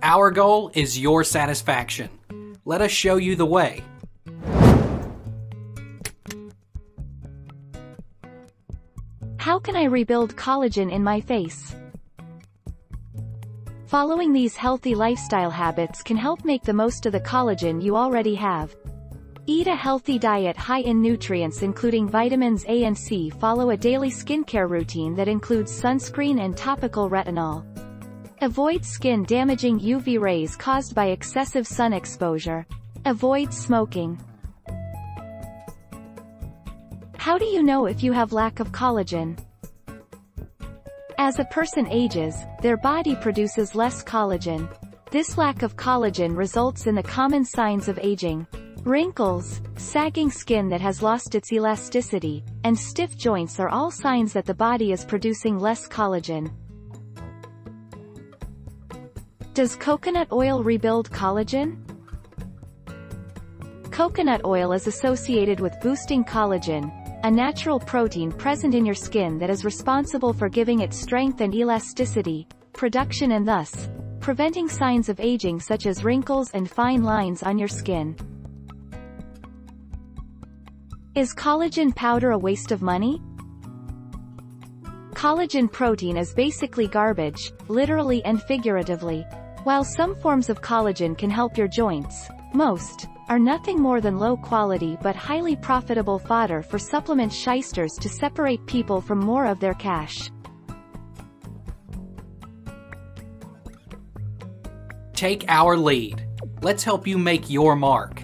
Our goal is your satisfaction. Let us show you the way. How can I rebuild collagen in my face? Following these healthy lifestyle habits can help make the most of the collagen you already have. Eat a healthy diet high in nutrients including vitamins A and C. Follow a daily skincare routine that includes sunscreen and topical retinol. Avoid skin-damaging UV rays caused by excessive sun exposure. Avoid smoking. How do you know if you have lack of collagen? As a person ages, their body produces less collagen. This lack of collagen results in the common signs of aging: wrinkles, sagging skin that has lost its elasticity, and stiff joints are all signs that the body is producing less collagen. Does coconut oil rebuild collagen? Coconut oil is associated with boosting collagen, a natural protein present in your skin that is responsible for giving it strength and elasticity, production and thus, preventing signs of aging such as wrinkles and fine lines on your skin. Is collagen powder a waste of money? Collagen protein is basically garbage, literally and figuratively. While some forms of collagen can help your joints, most are nothing more than low-quality but highly profitable fodder for supplement shysters to separate people from more of their cash. Take our lead. Let's help you make your mark.